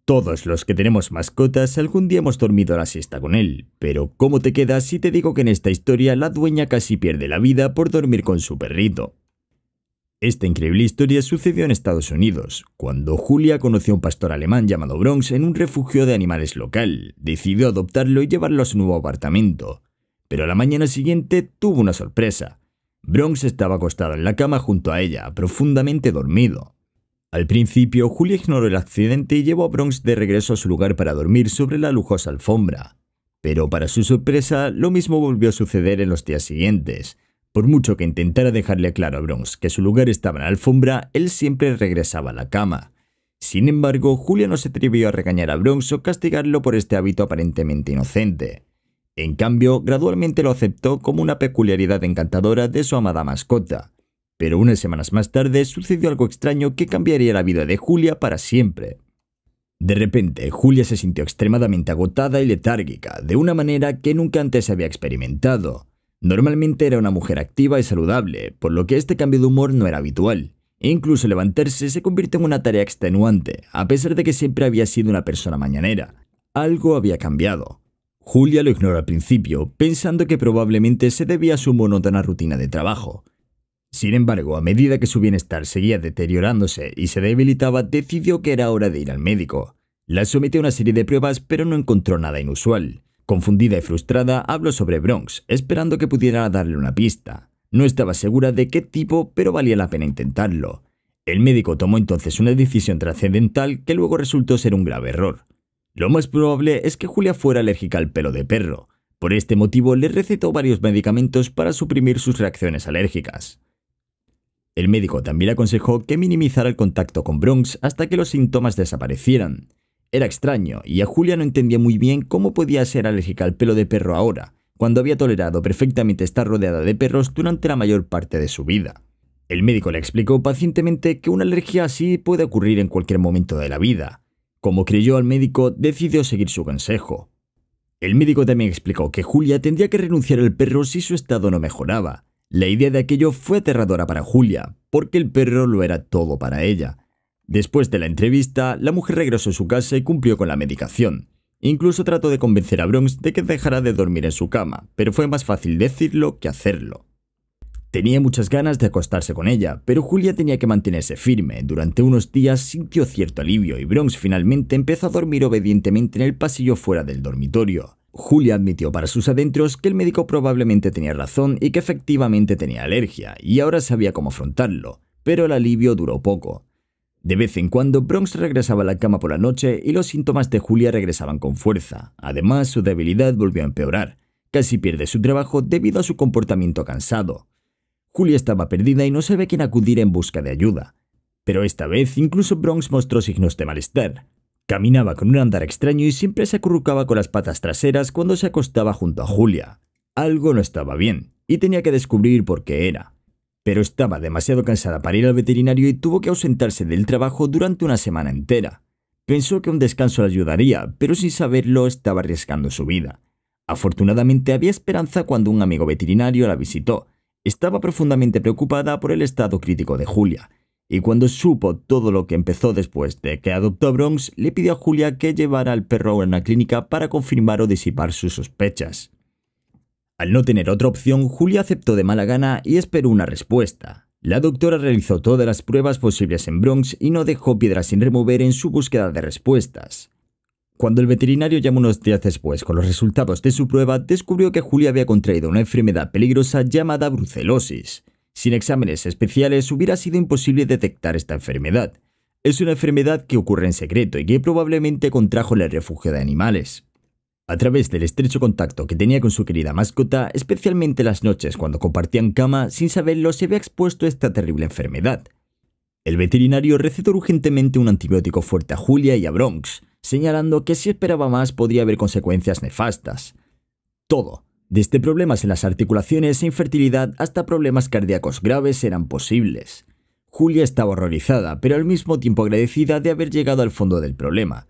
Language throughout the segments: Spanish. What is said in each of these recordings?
Todos los que tenemos mascotas algún día hemos dormido la siesta con él, pero ¿cómo te quedas si te digo que en esta historia la dueña casi pierde la vida por dormir con su perrito? Esta increíble historia sucedió en Estados Unidos, cuando Julia conoció a un pastor alemán llamado Bronx en un refugio de animales local. Decidió adoptarlo y llevarlo a su nuevo apartamento, pero a la mañana siguiente tuvo una sorpresa. Bronx estaba acostado en la cama junto a ella, profundamente dormido. Al principio, Julia ignoró el accidente y llevó a Bronx de regreso a su lugar para dormir sobre la lujosa alfombra. Pero para su sorpresa, lo mismo volvió a suceder en los días siguientes. Por mucho que intentara dejarle claro a Bronx que su lugar estaba en la alfombra, él siempre regresaba a la cama. Sin embargo, Julia no se atrevió a regañar a Bronx o castigarlo por este hábito aparentemente inocente. En cambio, gradualmente lo aceptó como una peculiaridad encantadora de su amada mascota. Pero unas semanas más tarde sucedió algo extraño que cambiaría la vida de Julia para siempre. De repente, Julia se sintió extremadamente agotada y letárgica, de una manera que nunca antes había experimentado. Normalmente era una mujer activa y saludable, por lo que este cambio de humor no era habitual. E incluso levantarse se convirtió en una tarea extenuante, a pesar de que siempre había sido una persona mañanera. Algo había cambiado. Julia lo ignoró al principio, pensando que probablemente se debía a su monótona rutina de trabajo. Sin embargo, a medida que su bienestar seguía deteriorándose y se debilitaba, decidió que era hora de ir al médico. La sometió a una serie de pruebas, pero no encontró nada inusual. Confundida y frustrada, habló sobre Bronx, esperando que pudiera darle una pista. No estaba segura de qué tipo, pero valía la pena intentarlo. El médico tomó entonces una decisión trascendental que luego resultó ser un grave error. Lo más probable es que Julia fuera alérgica al pelo de perro. Por este motivo, le recetó varios medicamentos para suprimir sus reacciones alérgicas. El médico también le aconsejó que minimizara el contacto con Bronx hasta que los síntomas desaparecieran. Era extraño, y a Julia no entendía muy bien cómo podía ser alérgica al pelo de perro ahora, cuando había tolerado perfectamente estar rodeada de perros durante la mayor parte de su vida. El médico le explicó pacientemente que una alergia así puede ocurrir en cualquier momento de la vida. Como creyó al médico, decidió seguir su consejo. El médico también explicó que Julia tendría que renunciar al perro si su estado no mejoraba. La idea de aquello fue aterradora para Julia, porque el perro lo era todo para ella. Después de la entrevista, la mujer regresó a su casa y cumplió con la medicación. Incluso trató de convencer a Bronx de que dejara de dormir en su cama, pero fue más fácil decirlo que hacerlo. Tenía muchas ganas de acostarse con ella, pero Julia tenía que mantenerse firme. Durante unos días sintió cierto alivio y Bronx finalmente empezó a dormir obedientemente en el pasillo fuera del dormitorio. Julia admitió para sus adentros que el médico probablemente tenía razón y que efectivamente tenía alergia, y ahora sabía cómo afrontarlo, pero el alivio duró poco. De vez en cuando, Bronx regresaba a la cama por la noche y los síntomas de Julia regresaban con fuerza. Además, su debilidad volvió a empeorar. Casi pierde su trabajo debido a su comportamiento cansado. Julia estaba perdida y no sabía a quién acudir en busca de ayuda. Pero esta vez, incluso Bronx mostró signos de malestar. Caminaba con un andar extraño y siempre se acurrucaba con las patas traseras cuando se acostaba junto a Julia. Algo no estaba bien, y tenía que descubrir por qué era. Pero estaba demasiado cansada para ir al veterinario y tuvo que ausentarse del trabajo durante una semana entera. Pensó que un descanso le ayudaría, pero sin saberlo estaba arriesgando su vida. Afortunadamente había esperanza cuando un amigo veterinario la visitó. Estaba profundamente preocupada por el estado crítico de Julia. Y cuando supo todo lo que empezó después de que adoptó a Bronx, le pidió a Julia que llevara al perro a una clínica para confirmar o disipar sus sospechas. Al no tener otra opción, Julia aceptó de mala gana y esperó una respuesta. La doctora realizó todas las pruebas posibles en Bronx y no dejó piedra sin remover en su búsqueda de respuestas. Cuando el veterinario llamó unos días después con los resultados de su prueba, descubrió que Julia había contraído una enfermedad peligrosa llamada brucelosis. Sin exámenes especiales hubiera sido imposible detectar esta enfermedad. Es una enfermedad que ocurre en secreto y que probablemente contrajo en el refugio de animales. A través del estrecho contacto que tenía con su querida mascota, especialmente las noches cuando compartían cama, sin saberlo se había expuesto a esta terrible enfermedad. El veterinario recetó urgentemente un antibiótico fuerte a Julia y a Bronx, señalando que si esperaba más podría haber consecuencias nefastas. Todo, desde problemas en las articulaciones e infertilidad hasta problemas cardíacos graves, eran posibles. Julia estaba horrorizada, pero al mismo tiempo agradecida de haber llegado al fondo del problema.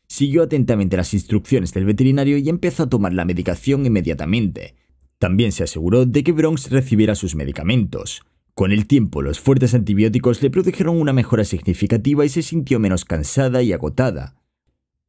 Siguió atentamente las instrucciones del veterinario y empezó a tomar la medicación inmediatamente. También se aseguró de que Bronx recibiera sus medicamentos. Con el tiempo, los fuertes antibióticos le produjeron una mejora significativa y se sintió menos cansada y agotada.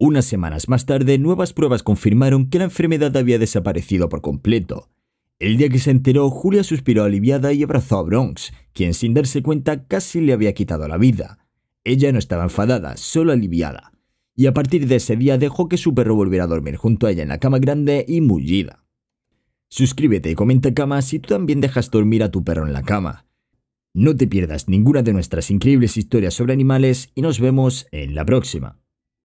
Unas semanas más tarde, nuevas pruebas confirmaron que la enfermedad había desaparecido por completo. El día que se enteró, Julia suspiró aliviada y abrazó a Bronx, quien sin darse cuenta casi le había quitado la vida. Ella no estaba enfadada, solo aliviada. Y a partir de ese día dejó que su perro volviera a dormir junto a ella en la cama grande y mullida. Suscríbete y comenta cama si tú también dejas dormir a tu perro en la cama. No te pierdas ninguna de nuestras increíbles historias sobre animales y nos vemos en la próxima.